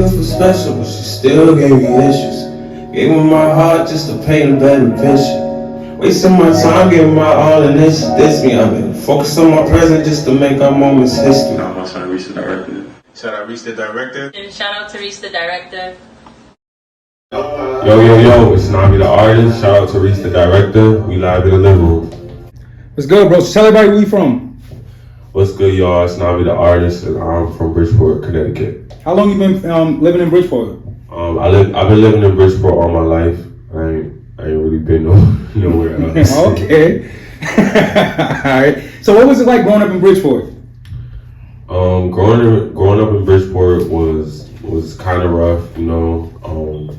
beautiful, special, but she still gave me issues. Gave her my heart just to paint a better picture. Wasting my time, giving my all, and this me. I've been focused on my present just to make our moments history. I'm trying to reach the director. Shout out Reach the Director. And shout out to Reach the Director. Yo, it's Navi the artist. Shout out to Reach the Director. We live in the living room. What's good, bro? So tell everybody where you from. What's good, y'all? It's Navi the artist, and I'm from Bridgeport, Connecticut. How long you been living in Bridgeport? I've been living in Bridgeport all my life. I ain't really been nowhere else. Okay. All right. So what was it like growing up in Bridgeport? Growing up in Bridgeport was kind of rough, you know.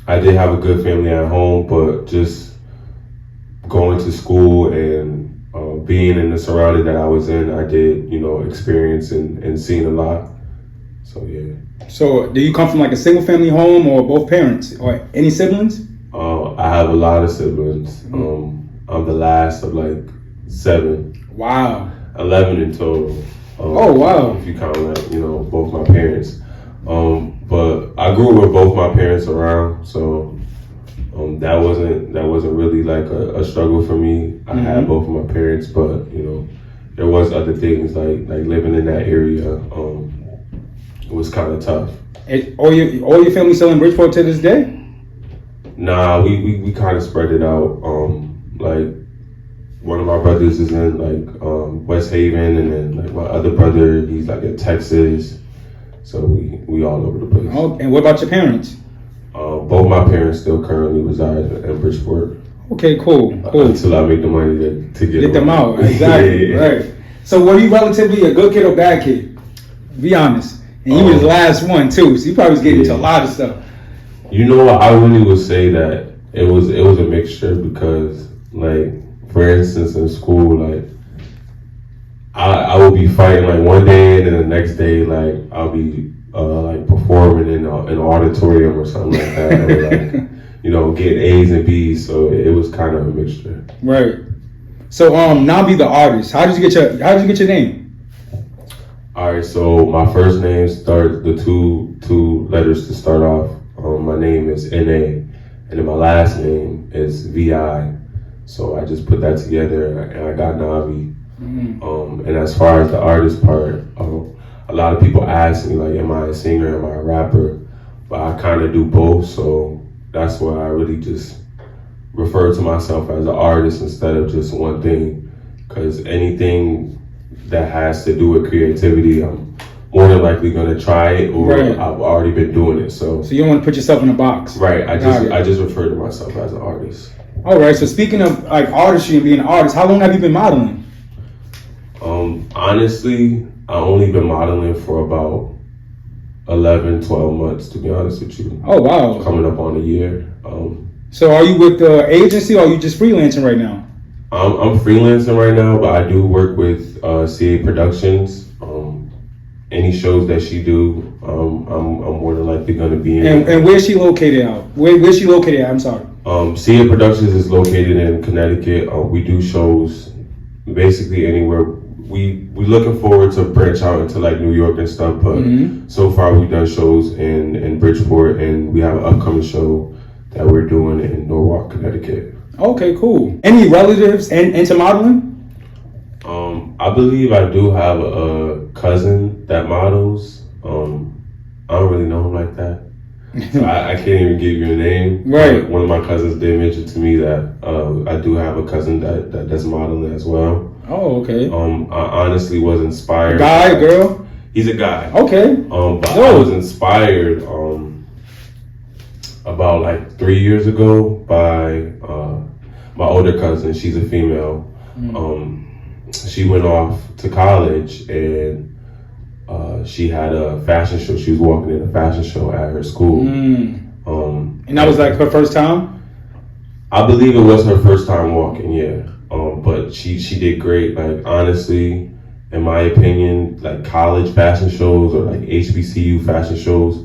I did have a good family at home, but just going to school and being in the surrounding that I was in, I did, you know, experience and seen a lot. So yeah. So do you come from like a single family home or both parents or any siblings? I have a lot of siblings. I'm the last of like 7. Wow. 11 in total. Oh wow. If you count like, you know, both my parents. But I grew with both my parents around, so that wasn't really like a struggle for me. I had both of my parents, but you know, there was other things like living in that area. It was kind of tough. All your family still in Bridgeport to this day? Nah, we kind of spread it out. Like one of my brothers is in like West Haven, and then like my other brother, he's like in Texas. So we all over the place. Oh, and what about your parents? Both my parents still currently reside in Bridgeport. Okay, cool. Until I make the money to get them out. Exactly. Yeah. Right. So were you relatively a good kid or bad kid? Be honest. And you was the last one too, so you probably was getting into a lot of stuff. You know what? I really would say that it was a mixture, because like, for instance, in school, like I would be fighting like one day, and then the next day, like I'll be like performing in an auditorium or something like that, or like, you know, get A's and B's. So it was kind of a mixture. Right. So Navi the artist. How did you get your name? All right. So my first name starts the two letters to start off. My name is N.A. and then my last name is V.I. So I just put that together and I got Navi. And as far as the artist part, a lot of people ask me like, am I a singer, am I a rapper? But I kind of do both, so that's why I really just refer to myself as an artist instead of just one thing, because anything that has to do with creativity, I'm more than likely gonna try it, or I've already been doing it. So you don't want to put yourself in a box. Right, I just refer to myself as an artist. All right, so speaking of like artistry and being an artist, how long have you been modeling? Honestly, I only been modeling for about 11, 12 months, to be honest with you. Oh, wow. Coming up on a year. So are you with the agency, or are you just freelancing right now? I'm freelancing right now, but I do work with CA Productions. Any shows that she do, I'm more than likely going to be in. And where's she located at? Where's she located at? I'm sorry. CA Productions is located in Connecticut. We do shows basically anywhere. We looking forward to branch out into like New York and stuff, but so far we've done shows in Bridgeport, and we have an upcoming show that we're doing in Navont, Connecticut. Okay, cool. Any relatives into modeling? I believe I do have a cousin that models. I don't really know him like that, so I can't even give you a name. Right. One of my cousins did mention to me that I do have a cousin that does modeling as well. Oh, okay. I honestly was inspired. Guy, girl? He's a guy. Okay. But I was inspired about like 3 years ago by my older cousin. She's a female. She went off to college, and she had a fashion show. She was walking in a fashion show at her school. And that was like her first time? I believe it was her first time walking, yeah. But she did great. Like, honestly, in my opinion, like college fashion shows or like HBCU fashion shows,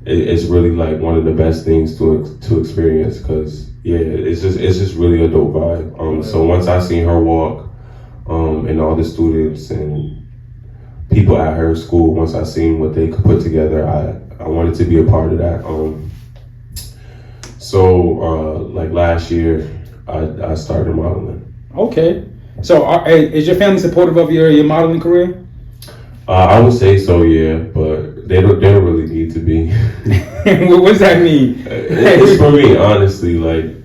it's really like one of the best things to experience, because yeah, it's just really a dope vibe. So once I seen her walk, and all the students, and people at her school. Once I seen what they could put together, I wanted to be a part of that. Like last year, I started modeling. Okay. So is your family supportive of your modeling career? I would say so, yeah, but they don't really need to be. What does that mean? It's for me, honestly. Like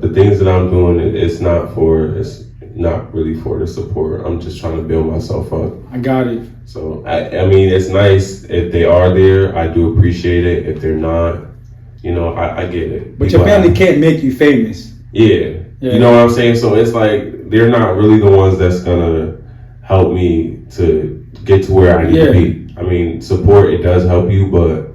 the things that I'm doing, it's not really for the support. I'm just trying to build myself up. I got it. So I mean, it's nice if they are there. I do appreciate it. If they're not, I get it. But your family can't make you famous. Yeah. You know what I'm saying? So it's like they're not really the ones that's gonna help me to get to where I need to be. I mean, support, it does help you, but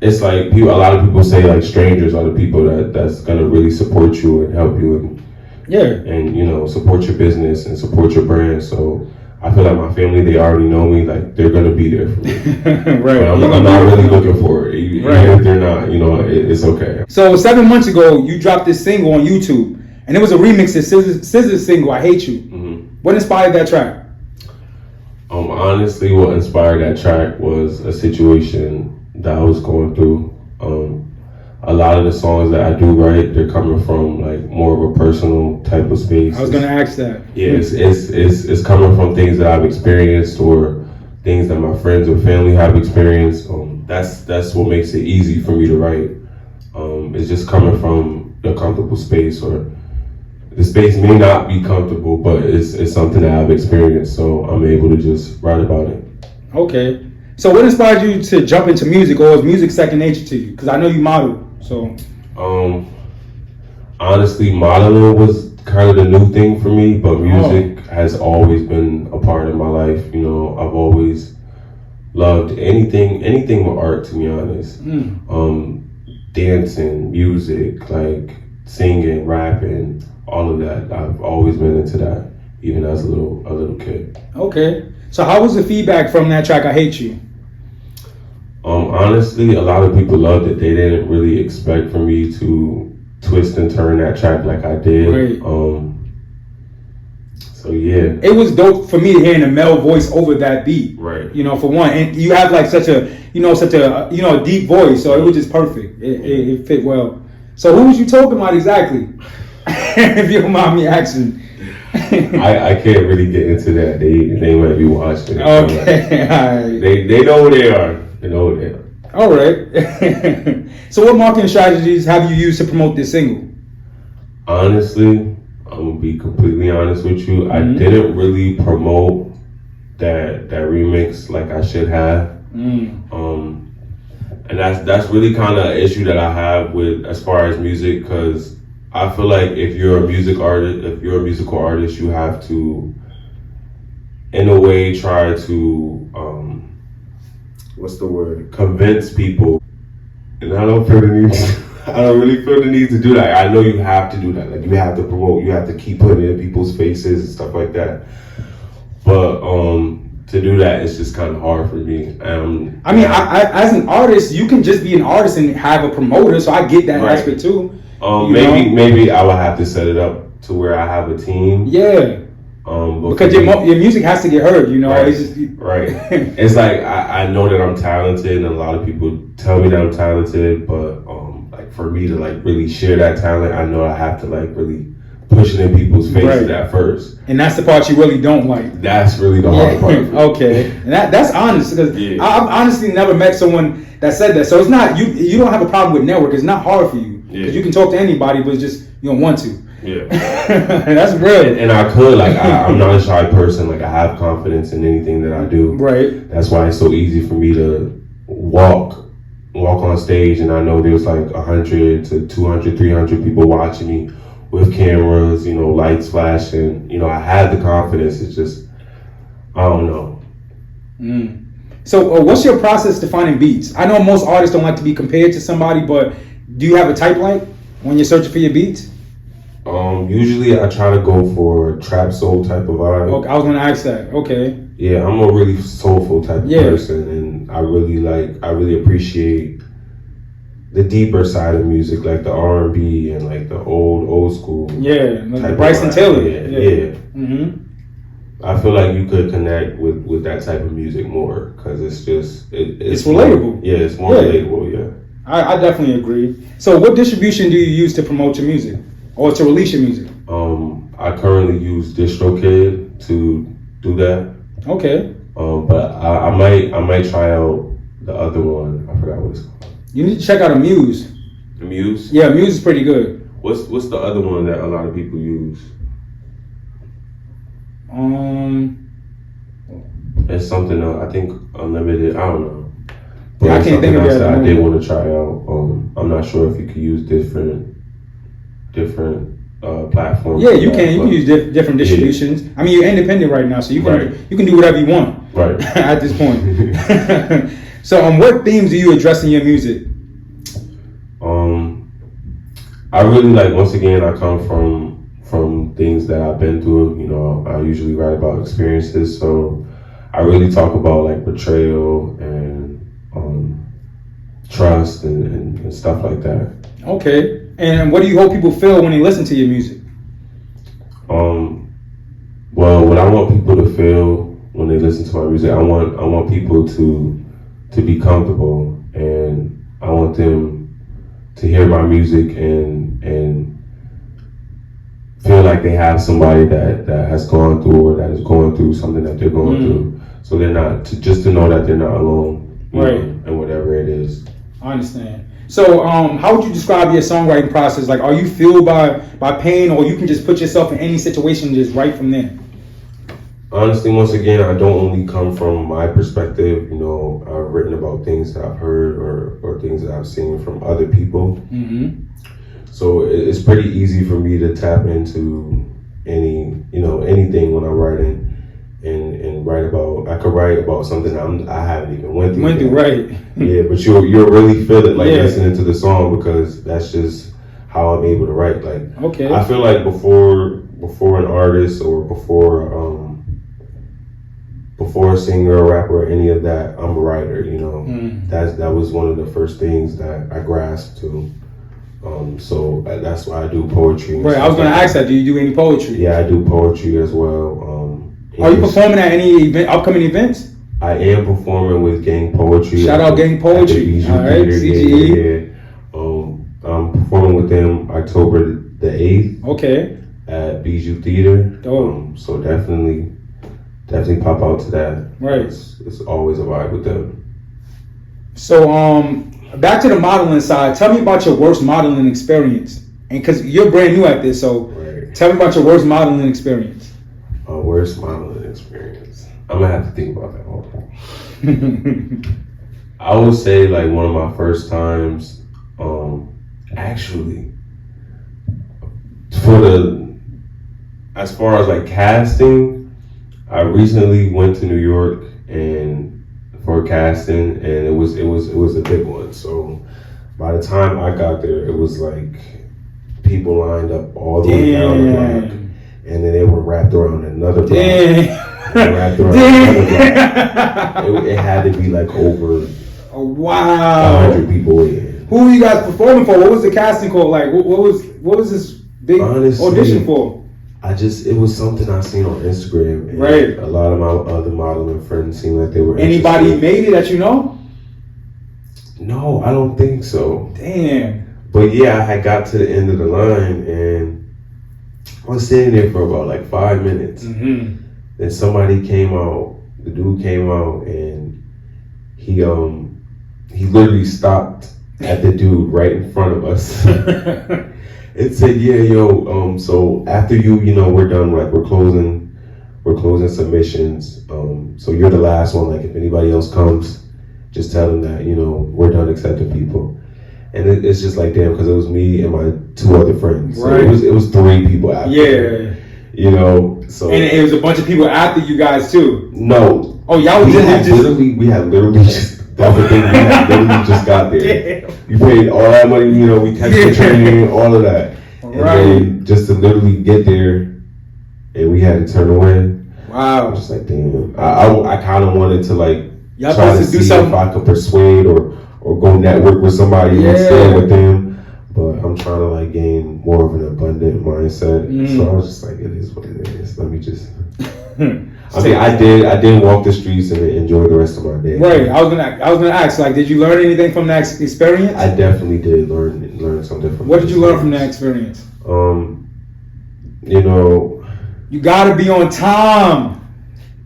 it's like a lot of people say like strangers are the people that's gonna really support you and help you and support your business and support your brand. So I feel like my family, they already know me, like they're gonna be there for me. Right. But I'm not really looking for it. Even if they're not, it's okay. So 7 months ago, you dropped this single on YouTube, and it was a remix of SZA's single, I Hate You. Mm-hmm. What inspired that track? Honestly, what inspired that track was a situation that I was going through. A lot of the songs that I do write, they're coming from like more of a personal type of space. I was gonna ask that. Yeah, it's coming from things that I've experienced or things that my friends or family have experienced. That's what makes it easy for me to write. It's just coming from a comfortable space, or the space may not be comfortable, but it's something that I've experienced, so I'm able to just write about it. Okay. So what inspired you to jump into music, or is music second nature to you? Because I know you model, so. Honestly, modeling was kind of the new thing for me, but music has always been a part of my life. I've always loved anything with art, to be honest. Dancing, music, like singing, rapping, all of that. I've always been into that, even as a little kid. Okay. So how was the feedback from that track, I Hate You? Honestly, a lot of people loved it. They didn't really expect for me to twist and turn that track like I did. Right. So yeah. It was dope for me hearing a male voice over that beat. Right. For one, and you have like such a deep voice, so it was just perfect. It fit well. So who was you talking about exactly? If you don't mind me asking. I can't really get into that. They might be watching. Okay. All right. They know who they are. They know who they are. All right. So what marketing strategies have you used to promote this single? Honestly, I'm gonna be completely honest with you. Mm-hmm. I didn't really promote that remix like I should have. And that's really kind of an issue that I have with as far as music, because I feel like if you're a musical artist, you have to, in a way, try to convince people. And I don't really feel the need to do that. I know you have to do that. Like, you have to promote, you have to keep putting it in people's faces and stuff like that. But to do that, it's just kind of hard for me. I as an artist, you can just be an artist and have a promoter, so I get that aspect too. Maybe I would have to set it up to where I have a team. Yeah. Because your music has to get heard, Right. It's just, right. It's like I know that I'm talented, and a lot of people tell me that I'm talented, but like for me to like really share that talent, I know I have to like really push it in people's faces at first. And that's the part you really don't like. That's really the hard part. Okay. And that's honest, because I've honestly never met someone that said that. So it's not you don't have a problem with network. It's not hard for you. Because you can talk to anybody, but it's just you don't want to. Yeah. That's real. And I could, like, I'm not a shy person. Like, I have confidence in anything that I do. Right. That's why it's so easy for me to walk on stage, and I know there's like 100 to 200, 300 people watching me with cameras, lights flashing. I have the confidence. It's just, I don't know. So what's your process to finding beats? I know most artists don't like to be compared to somebody, but do you have a type like when you're searching for your beats? Usually I try to go for trap soul type of vibe. Okay, I was gonna ask that. Okay. Yeah, I'm a really soulful type of person, and I really appreciate the deeper side of music, like the R&B and like the old school. Yeah, like the Bryson Taylor. Yeah. I feel like you could connect with that type of music more because it's just It's relatable. More, it's more relatable. Yeah. I definitely agree. So, what distribution do you use to promote your music or to release your music? I currently use DistroKid to do that. Okay. But I might try out the other one. I forgot what it's called. You need to check out Muse. The Muse. Yeah, Muse is pretty good. What's the other one that a lot of people use? It's something else. I think Unlimited. I don't know. But Yeah, I can't think of it. I did want to try out. I'm not sure if you could use different platforms. Yeah, you can. You can use different distributions. I mean, you're independent right now, so you can do whatever you want. Right. At this point. So, what themes do you address in your music? I really once again, I come from things that I've been through. You know, I usually write about experiences, so I really talk about betrayal and trust and stuff like that. Okay. And what do you hope people feel when they listen to your music? Well, what I want people to feel when they listen to my music, I want people to be comfortable, and I want them to hear my music and feel like they have somebody that has gone through or that is going through something that they're going through. So they're not to know that they're not alone, right? And whatever it is. I understand. So, how would you describe your songwriting process? Are you fueled by pain, or you can just put yourself in any situation and just write from there? Honestly, once again, I don't only come from my perspective. You know, I've written about things that I've heard or things that I've seen from other people. Mm-hmm. So it's pretty easy for me to tap into anything when I'm writing and write about. I could write about something I haven't even went through. Right. Yeah, but you'll really feel it listening to the song, because that's just how I'm able to write. Okay. I feel like before an artist or before a singer or rapper or any of that, I'm a writer. You know, that was one of the first things that I grasped to. So that's why I do poetry. Right. I was going to ask that. Do you do any poetry? Yeah, I do poetry as well. Are you performing at any upcoming events? I am performing with Gang Poetry. Shout out Gang Poetry. All right, CGE. Yeah. I'm performing with them October the 8th. Okay. At Bijou Theater. Dope. So definitely pop out to that. Right. It's always a vibe with them. So back to the modeling side. Tell me about your worst modeling experience, and because you're brand new at this, so tell me about your worst modeling experience. My worst modeling experience. I'm gonna have to think about that one. I would say one of my first times, actually, as far as casting, I recently went to New York and for casting, and it was a big one. So by the time I got there, it was people lined up all the way down the block, and then they were wrapped around another block. Wrapped around another block. It had to be over 100 people in. Who were you guys performing for? What was the casting called? What was this big audition for? It was something I seen on Instagram. And right. A lot of my other modeling friends seemed like they were Anybody interested. made it that you know? No, I don't think so. Damn. But yeah, I had got to the end of the line and I was sitting there for about 5 minutes. Mm-hmm. Then somebody came out, the dude came out, and he literally stopped at the dude right in front of us. It said, yeah, yo, so after we're done, we're closing submissions. So you're the last one. If anybody else comes, just tell them that, we're done accepting people. And it's just damn, because it was me and my 2 other friends. So right. it was 3 people after. Yeah. So. And it was a bunch of people after you guys too. No. Oh, y'all was we had literally just, that's the thing, we had literally just got there. Damn. We paid all that money, we catch the train, all of that. And then just to literally get there, and we had to turn away. Wow. I was just damn. I kind of wanted to y'all try to see if I could persuade or go network with somebody and stay with them. But I'm trying to gain more of an abundant mindset. So I was just it is what it is. Let me just. I mean, I did walk the streets and enjoy the rest of my day. Right. I was gonna ask, like, did you learn anything from that experience? I definitely did learn something from. What did you learn from that experience? You know, you gotta be on time.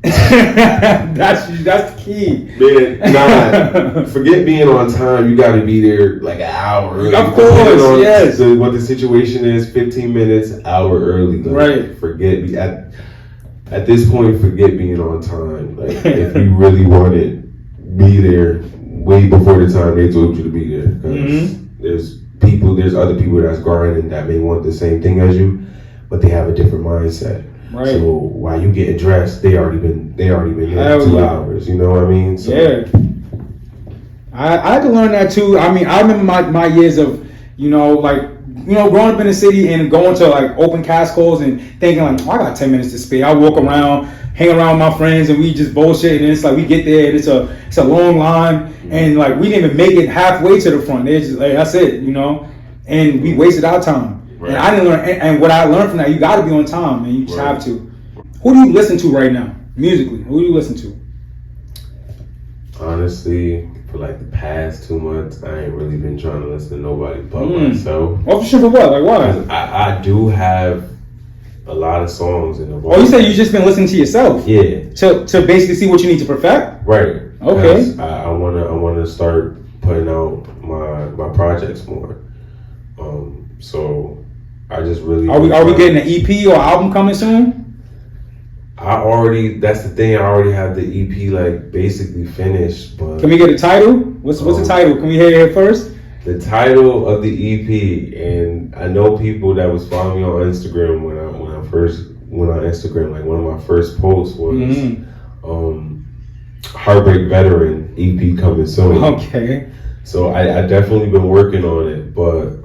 that's the key. Man, nah, forget being on time. You got to be there like an hour early. Of course, yes. What the situation is, 15 minutes, hour early. Like, right. Forget at this point. Forget being on time. Like if you really want it, be there way before the time they told you to be there. Because there's other people that's grinding that may want the same thing as you, but they have a different mindset. Right. So while you getting dressed, they already been here for 2 hours. You know what I mean? So, yeah. I could learn that too. I mean, I remember my years of, growing up in the city and going to like open cast calls and thinking like, I got 10 minutes to spare. I walk around, hang around with my friends, and we just bullshit. And it's like we get there and it's a long line, and like we didn't even make it halfway to the front. They're just like, that's it, and we wasted our time. Right. And I didn't learn, and what I learned from that, you got to be on time, man. You just have to. Who do you listen to right now, musically? Who do you listen to? Honestly, for like the past 2 months, I ain't really been trying to listen to nobody but myself. Oh, for sure, for what? Like, why? I do have a lot of songs in the vault. Oh, you said you just been listening to yourself? Yeah. To basically see what you need to perfect? Right. Okay. I wanna start putting out my projects more. So I just really are we getting an EP or album coming soon? That's the thing. I already have the EP like basically finished. But can we get a title? What's the title? Can we hear it first? The title of the EP, and I know people that was following me on Instagram when I first went on Instagram. Like one of my first posts was Heartbreak Veteran EP coming soon. Okay. So I definitely been working on it, but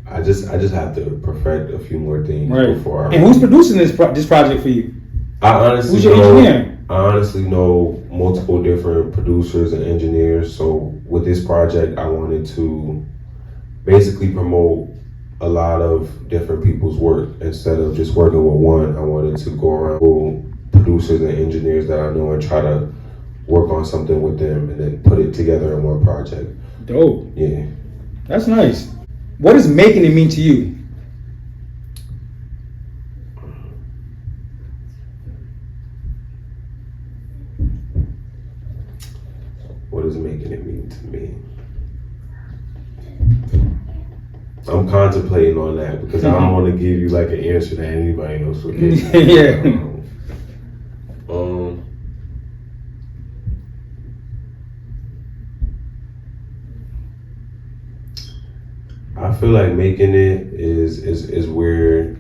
I just have to perfect a few more things before. And who's producing this project for you? I honestly who's your engineer? I honestly know multiple different producers and engineers. So with this project, I wanted to basically promote a lot of different people's work instead of just working with one. I wanted to go around with producers and engineers that I know and try to work on something with them and then put it together in one project. Dope. Yeah. That's nice. What does making it mean to you? What does making it mean to me? I'm contemplating on that because I don't want to give you like an answer that anybody else would give. Yeah. I feel like making it is where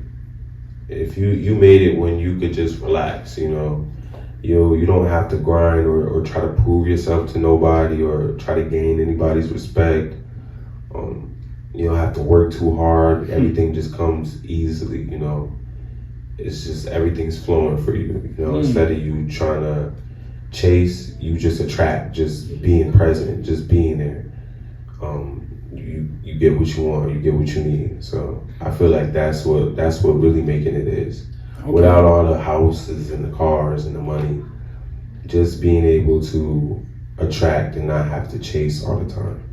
if you made it when you could just relax, you don't have to grind or try to prove yourself to nobody or try to gain anybody's respect. You don't have to work too hard. Everything just comes easily, It's just everything's flowing for you, Instead of you trying to chase, you just attract, just being present, just being there. You get what you want, you get what you need. So I feel like that's what really making it is. Okay. Without all the houses and the cars and the money, just being able to attract and not have to chase all the time.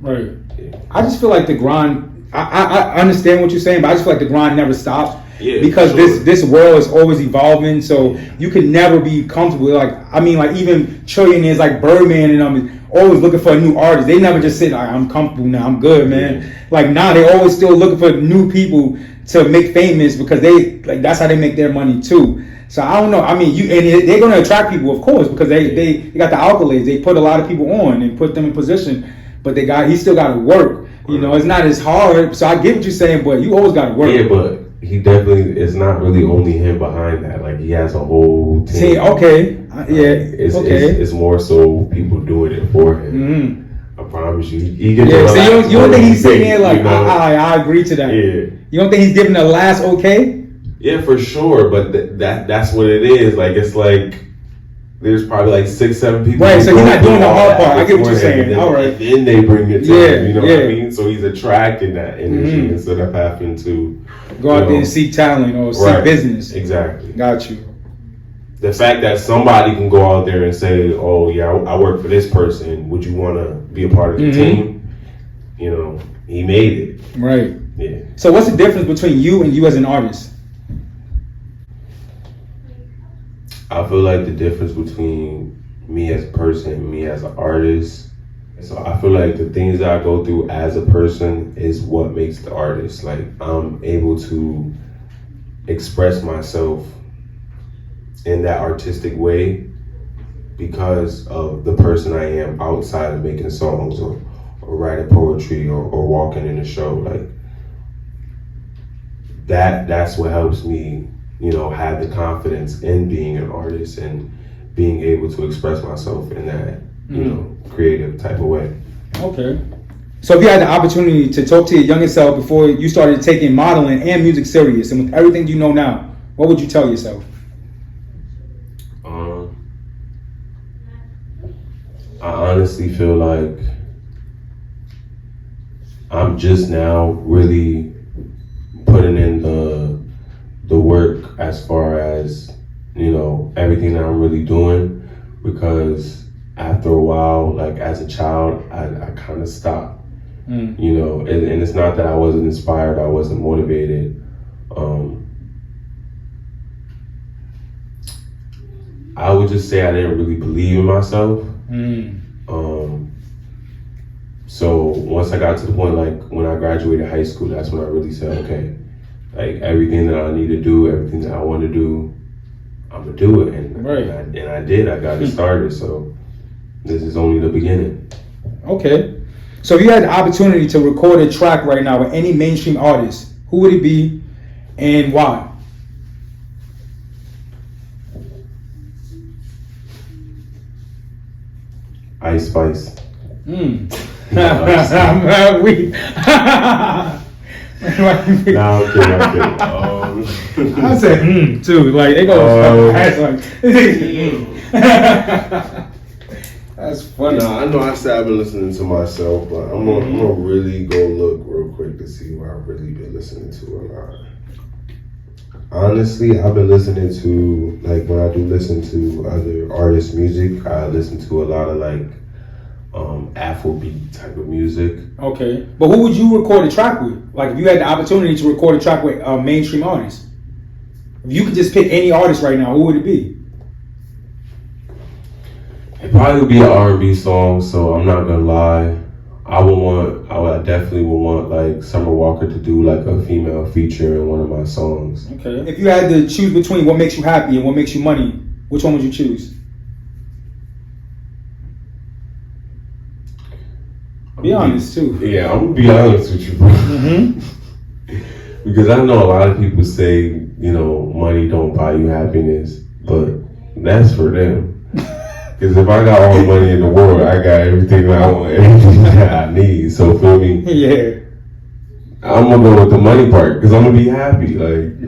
Right. Yeah. I just feel like the grind, I understand what you're saying, but I just feel like the grind never stops. Yeah, because sure. this world is always evolving, so you can never be comfortable. Like even trillionaires like Birdman and them always looking for a new artist. They never just say like, I'm comfortable now, I'm good, man. Yeah. Like now they always still looking for new people to make famous because that's how they make their money too. So I don't know. I mean, they're gonna attract people, of course, because they got the accolades. They put a lot of people on and put them in position, but he still got to work. It's not as hard. So I get what you're saying, but you always got to work. Yeah, but he definitely, it's not really only him behind that. Like he has a whole team. See, okay. It's more so people doing it for him. Mm-hmm. I promise you. He gets so you don't think he's sitting there like, I agree to that? Yeah. You don't think he's giving the last okay? Yeah, for sure. But that's what it is. Like, it's like, there's probably like 6-7 people. Right, so he's not doing the hard part. I get what you're saying. All right. Then they bring it to him, what I mean? So he's attracting that energy instead of having to go out there and seek talent or seek business. Exactly. Got you. the fact that somebody can go out there and say, "Oh yeah, I work for this person. Would you want to be a part of the team?" You know, he made it. Right. Yeah. So what's the difference between you and you as an artist? I feel like the difference between me as a person and me as an artist. So I feel like the things that I go through as a person is what makes the artist. Like I'm able to express myself in that artistic way because of the person I am outside of making songs or writing poetry or walking in a show. Like that's what helps me, you know, have the confidence in being an artist and being able to express myself in that, you know, creative type of way. Okay. So if you had the opportunity to talk to your younger self before you started taking modeling and music serious, and with everything you know now, what would you tell yourself? I honestly feel like I'm just now really putting in the work as far as, you know, everything that I'm really doing, because after a while, like as a child, I kind of stopped, you know, and it's not that I wasn't inspired, I wasn't motivated. I would just say I didn't really believe in myself. So once I got to the point, like when I graduated high school, that's when I really said, okay, like everything that I need to do, everything that I want to do, I'm gonna do it, and I did. I got it started. So this is only the beginning. Okay. So if you had the opportunity to record a track right now with any mainstream artist, who would it be and why? Ice Spice. I'm weak. I'm kidding. I said too. Like they go. That's funny. Nah, I know I said I've been listening to myself, but I'm gonna really go look real quick to see what I've really been listening to a lot. Honestly, I've been listening to, like when I do listen to other artists' music, I listen to a lot of like Afrobeat type of music. Okay, but who would you record a track with? Like if you had the opportunity to record a track with a mainstream artist, if you could just pick any artist right now, who would it be? It probably would be an R&B song, so I'm not gonna lie. I definitely would want like Summer Walker to do like a female feature in one of my songs. Okay. If you had to choose between what makes you happy and what makes you money, which one would you choose? Be honest too. Yeah, I'm gonna be honest with you, bro. Because I know a lot of people say, you know, money don't buy you happiness, but that's for them. Because if I got all the money in the world, I got everything that I want, everything that I need. So feel me? Yeah. I'm gonna go with the money part because I'm gonna be happy. Like,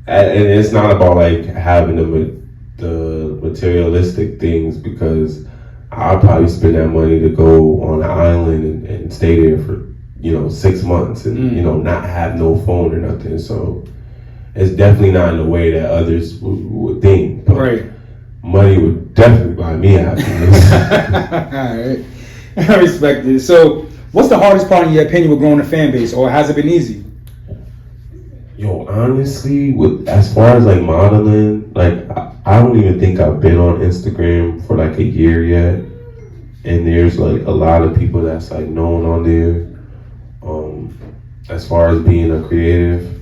and it's not about like having the materialistic things, because I'll probably spend that money to go on an island and stay there for, you know, 6 months and, you know, not have no phone or nothing. So it's definitely not in the way that others would think. But right. Money would definitely buy me happiness. Alright. I respect it. So what's the hardest part in your opinion with growing a fan base, or has it been easy? Yo, honestly, as far as like modeling, like I don't even think I've been on Instagram for like a year yet, and there's like a lot of people that's like known on there. As far as being a creative,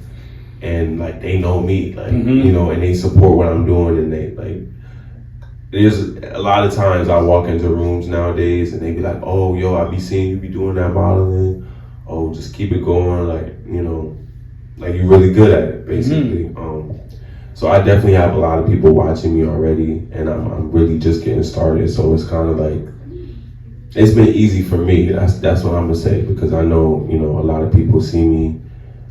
and like they know me, like you know, and they support what I'm doing, and they like. There's a lot of times I walk into rooms nowadays and they be like, "Oh, yo, I be seeing you be doing that modeling. Oh, just keep it going, like, you know, like you're really good at it, basically." So I definitely have a lot of people watching me already, and I'm really just getting started. So it's kind of like, it's been easy for me. That's what I'm gonna say, because I know, you know, a lot of people see me,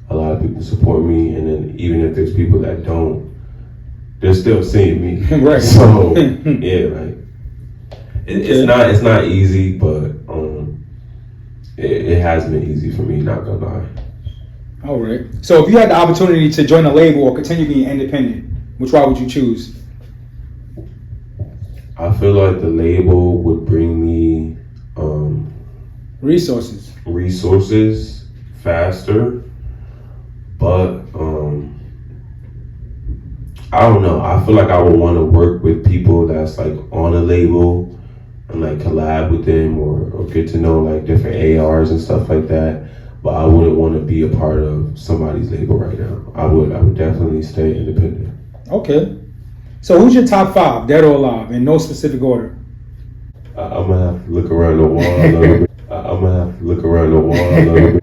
a lot of people support me, and then even if there's people that don't, they're still seeing me. Right. So yeah, like it's not easy, but it has been easy for me, not gonna lie. All right. So if you had the opportunity to join a label or continue being independent, Which one would you choose? I feel like the label would bring me Resources faster, but I don't know. I feel like I would want to work with people that's like on a label and like collab with them or get to know like different ARs and stuff like that. But I wouldn't want to be a part of somebody's label right now. I would definitely stay independent. Okay. So who's your top 5, dead or alive, in no specific order? I'm gonna have to look around the wall a little bit. I'm gonna have to look around the wall a little bit.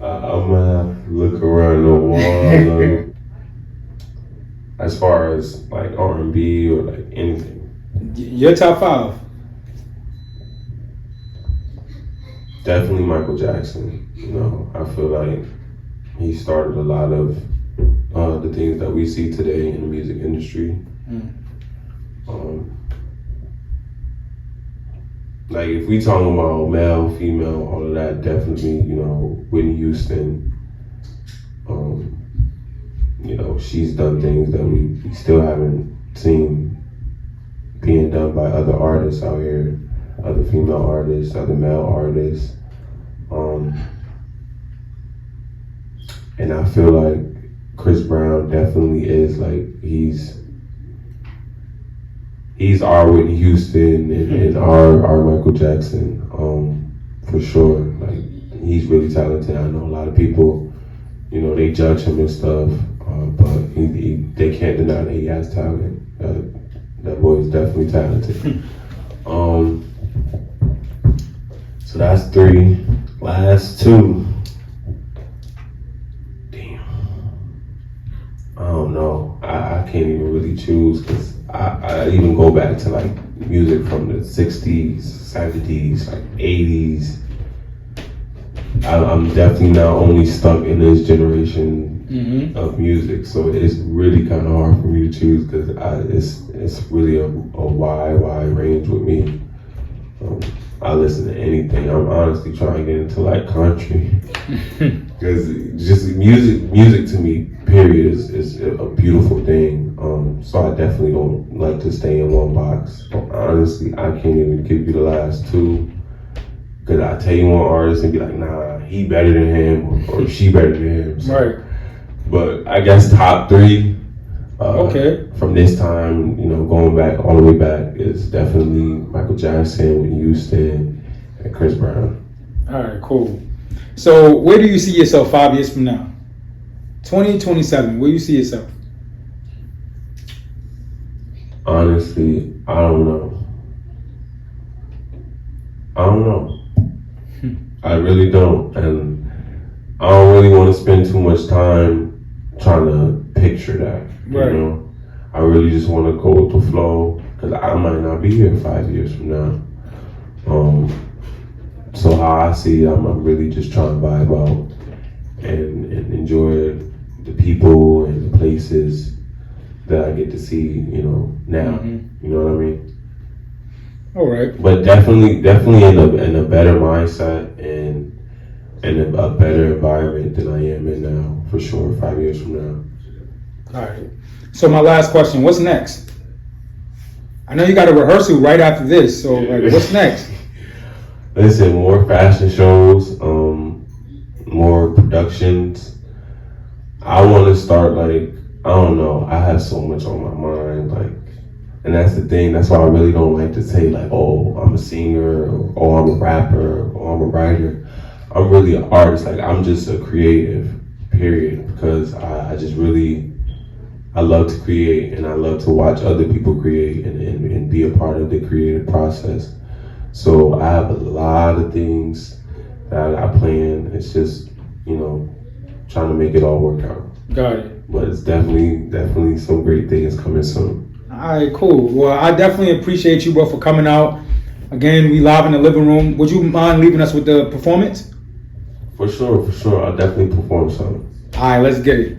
I'm gonna have to look around the wall a little bit. As far as like R&B or like anything. Your top 5. Definitely Michael Jackson. You know, I feel like he started a lot of the things that we see today in the music industry. Like if we talking about male, female, all of that, definitely, you know, Whitney Houston. You know, she's done things that we still haven't seen being done by other artists out here, other female artists, other male artists. And I feel like Chris Brown definitely is like, he's our Whitney Houston and our Michael Jackson, for sure. Like, he's really talented. I know a lot of people, you know, they judge him and stuff, but they can't deny that he has talent. That boy is definitely talented. So that's 3. Last 2. Damn. I don't know. I can't even really choose because I even go back to like music from the 60s, 70s, like 80s. I'm definitely not only stuck in this generation of music, so it's really kind of hard for me to choose because it's really a wide range with me. I listen to anything. I'm honestly trying to get into like country because just music to me, period, is a beautiful thing. So I definitely don't like to stay in one box. Honestly, I can't even give you the last 2 because I tell you one artist and be like, nah, he better than him or she better than him. So, Right. But I guess top 3. Okay. From this time, you know, going back all the way back is definitely Michael Jackson, Whitney Houston, and Chris Brown. All right, cool. So where do you see yourself 5 years from now? 2027, where do you see yourself? Honestly, I don't know. I really don't. And I don't really want to spend too much time trying to picture that. Right. You know? I really just want to go with the flow because I might not be here 5 years from now. So how I see it, I'm really just trying to vibe out and enjoy the people and the places that I get to see, you know, now. You know what I mean? All right. But definitely in a better mindset and in a better environment than I am in now, for sure, 5 years from now. All right. So my last question, what's next? I know you got a rehearsal right after this, so like, what's next? Listen, more fashion shows, more productions. I want to start like, I don't know, I have so much on my mind, like, and that's the thing, that's why I really don't like to say like, oh, I'm a singer, or oh, I'm a rapper, or I'm a writer. I'm really an artist, like I'm just a creative, period, because I just really, I love to create and I love to watch other people create and be a part of the creative process. So I have a lot of things that I plan. It's just, you know, trying to make it all work out. Got it. But it's definitely some great things coming soon. All right, cool. Well, I definitely appreciate you, bro, for coming out. Again, we live in the living room. Would you mind leaving us with the performance? For sure. I'll definitely perform something. All right, let's get it.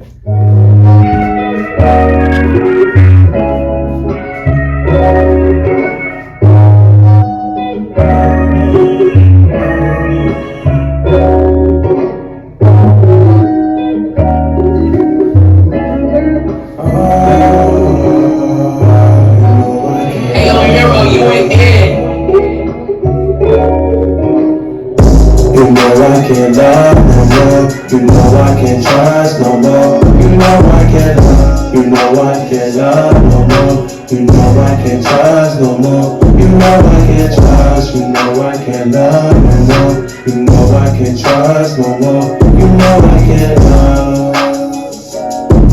You know I can't trust no more. You know I can't trust. You know I can't love no more. You know I can't trust no more. You know I can't love.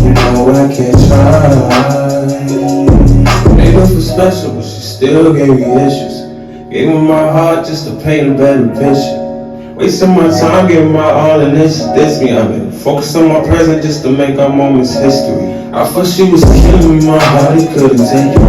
You know I can't trust. Made her feel special, but she still gave me issues. Gave her my heart just to paint a better picture. Wasting my time, giving my all, and this me. I've been focused on my present just to make our moments history. I thought she was killing me, my heart, it couldn't take it.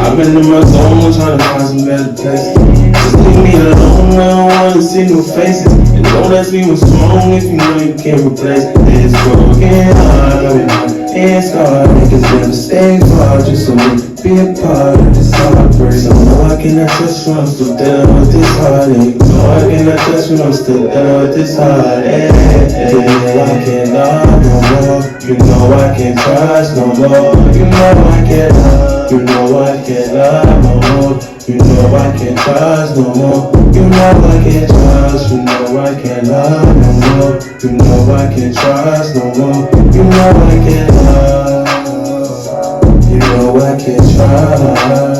I've been in my zone, trying to find some better places. Just leave me alone, I don't wanna see no faces. And don't ask me what's wrong if you know you can't replace this broken heart. It's hard, niggas never stay far, just so we can be a part of this heartbreak. So no, I cannot touch when I'm still dealing with this heartache. No, I cannot touch when I'm still dealing with this heartache. You know I can't love no more. You know I can't trust no more. You know I can't love. You know I can't love no more. You know I can't trust no more. You know I can't trust. You know I can't love no more. You know I can't trust no more. You know I can't love. You know I can't trust.